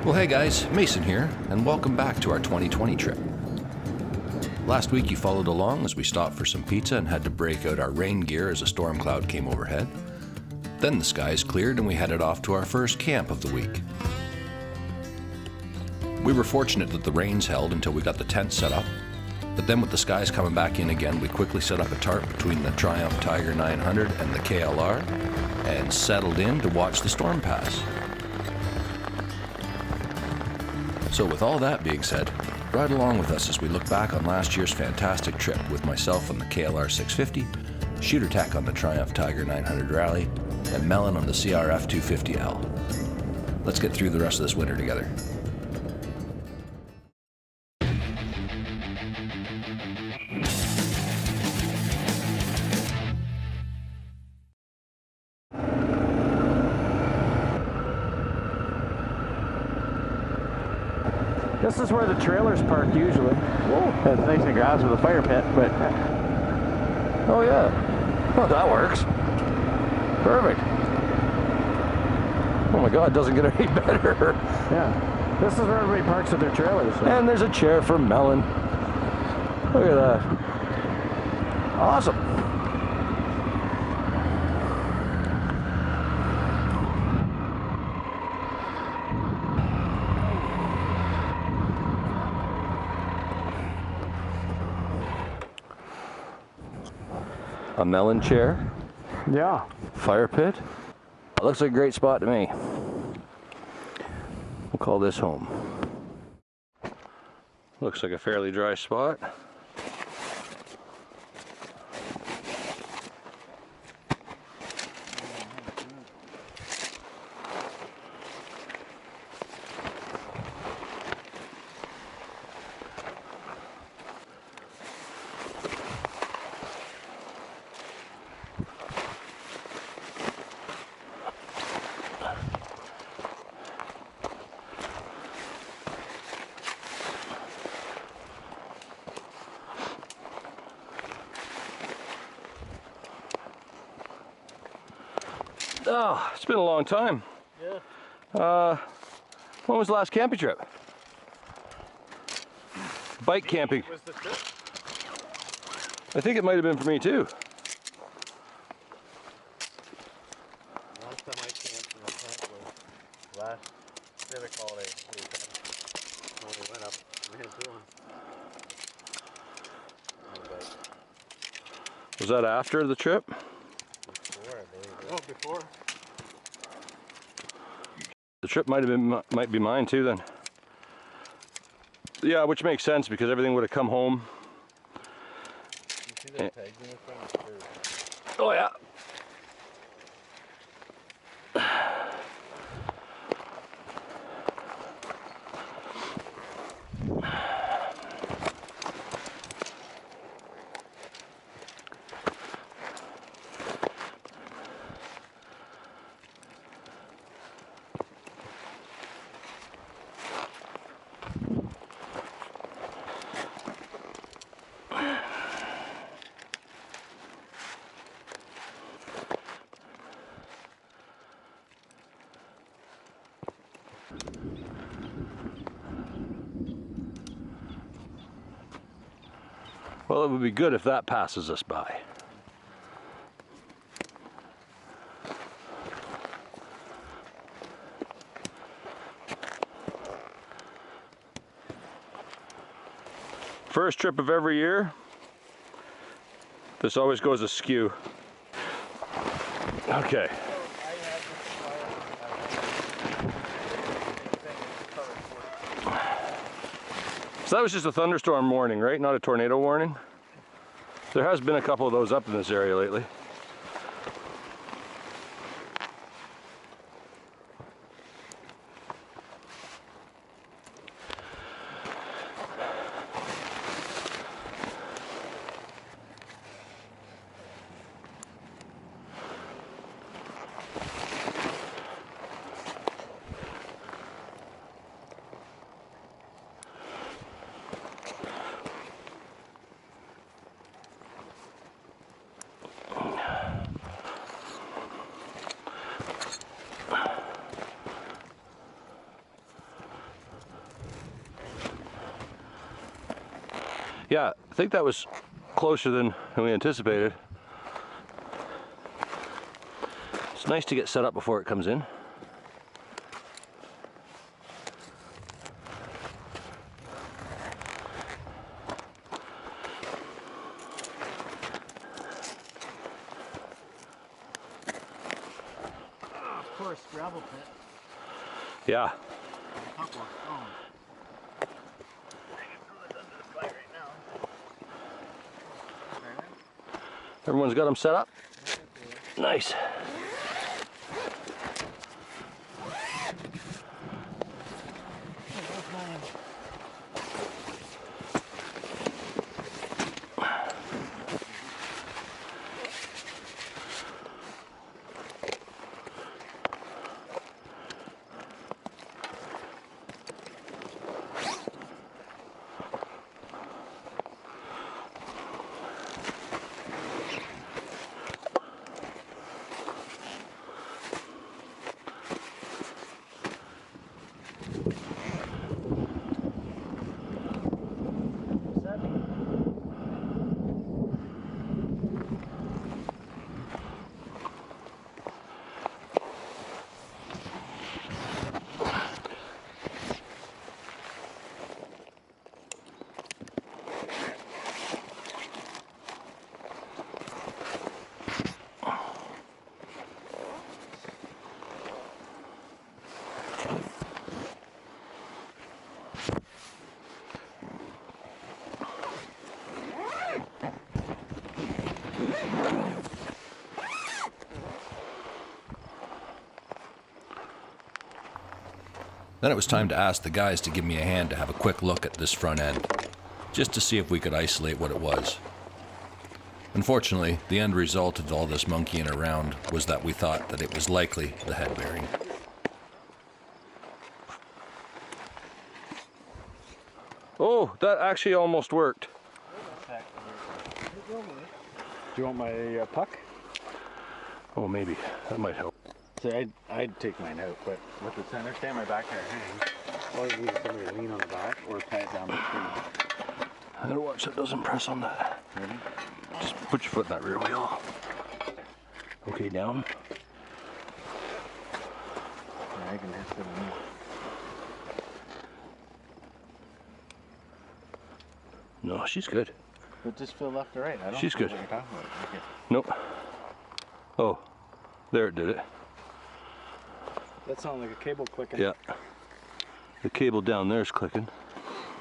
Well, hey guys, Mason here, and welcome back to our 2020 trip. Last week you followed along as we stopped for some pizza and had to break out our rain gear as a storm cloud came overhead. Then the skies cleared and we headed off to our first camp of the week. We were fortunate that the rains held until we got the tent set up, but then with the skies coming back in again, we quickly set up a tarp between the Triumph Tiger 900 and the KLR and settled in to watch the storm pass. So with all that being said, ride along with us as we look back on last year's fantastic trip with myself on the KLR 650, Shooter Tech on the Triumph Tiger 900 Rally, and Melon on the CRF 250L. Let's get through the rest of this winter together. This is where the trailer's parked usually. Whoa, it's nice and grass with a fire pit, but... Oh yeah. Oh, that works. Perfect. Oh my God, it doesn't get any better. Yeah. This is where everybody parks with their trailers. So. And there's a chair for Melon. Look at that. Awesome. A Melon chair. Yeah. Fire pit. Looks like a great spot to me. We'll call this home. Looks like a fairly dry spot. Oh, it's been a long time. Yeah. When was the last camping trip? Bike camping. Was the trip? I think it might have been for me too. Last time I camped in the tent was last civic holiday weekend. When we went up Manitoulin. On the bike. Was that after the trip? Before, I believe. Oh, before? The trip might be mine too then. Yeah, which makes sense because everything would have come home. You see the tags in the front? Oh yeah. Well, it would be good if that passes us by. First trip of every year, this always goes askew. Okay. So that was just a thunderstorm warning, right? Not a tornado warning. There has been a couple of those up in this area lately. I think that was closer than we anticipated. It's nice to get set up before it comes in. Of course, gravel pit. Yeah. A couple of stones. I can throw it under the fire right now. Everyone's got them set up? Nice. Then it was time to ask the guys to give me a hand to have a quick look at this front end, just to see if we could isolate what it was. Unfortunately, the end result of all this monkeying around was that we thought that it was likely the head bearing. Oh, that actually almost worked. Do you want my puck? Oh, maybe. That might help. See, I'd take mine out, but with the center stand, my back there hangs. Or you need somebody to lean on the back or tie it down the tree. I gotta watch that doesn't press on that. Ready? Just put your foot in that rear wheel. Okay, down. Yeah, I can hit it in. No, she's good. But just feel left or right. I don't She's know good. what you're talking about. Okay. Nope. Oh, there it did it. That sounded like a cable clicking. Yeah. The cable down there is clicking.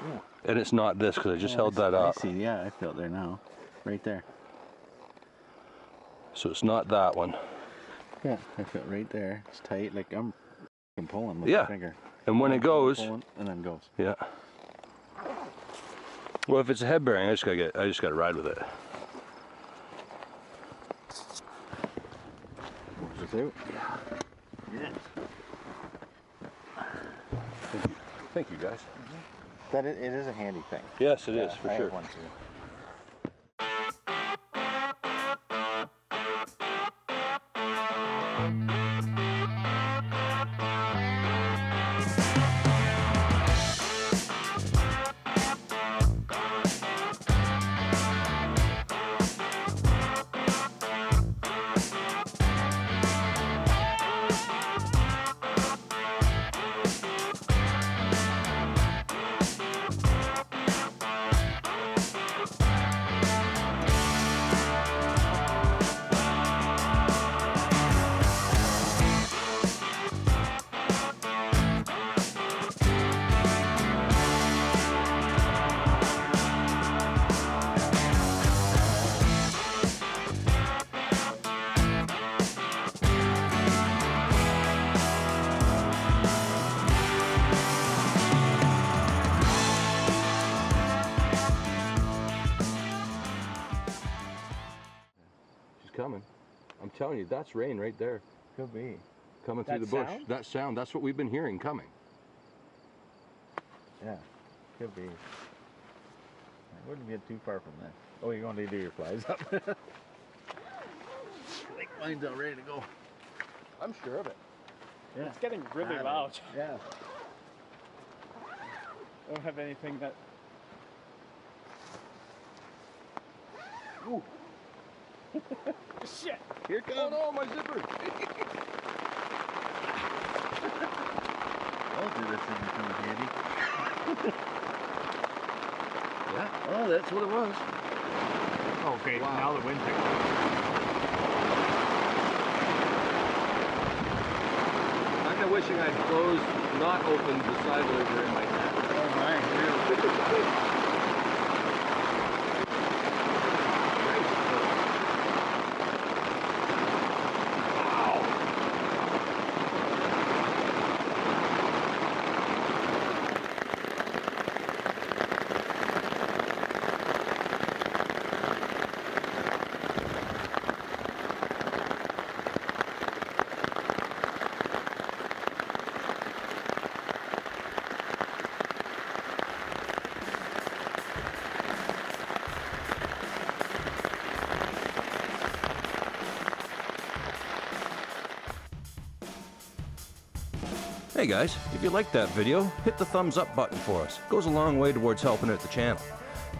Yeah. And it's not this because I just held that up. I see, yeah, I feel it there now. Right there. So it's not that one. Yeah, I feel it right there. It's tight, like I'm pulling with Yeah. my finger. And when it goes, Pulling, and then goes. yeah. Well, if it's a head bearing, I just gotta ride with it. Is it out? Yes. Thank you, guys. It is a handy thing. Yes, it is, for I sure. have one too. Coming. I'm telling you, that's rain right there. Could be. Coming through That the bush. sound? That sound, that's what we've been hearing coming. Yeah, could be. I wouldn't get too far from that. Oh, you're going to do your flies up? I think mine's all ready to go. I'm sure of it. Yeah. It's getting really Ah, loud. Yeah. I don't have anything that... Ooh. Shit. Here it comes. Oh no, my zipper. I'll do this thing come in handy. Yeah. Oh, that's what it was. Okay, Wow. now the wind picked up. I'm kind of wishing I'd closed, not opened the side loader in my hat. Oh my, really? Hey guys, if you liked that video, hit the thumbs up button for us. It goes a long way towards helping out the channel.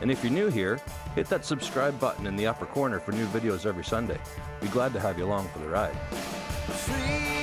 And if you're new here, hit that subscribe button in the upper corner for new videos every Sunday. Be glad to have you along for the ride. Free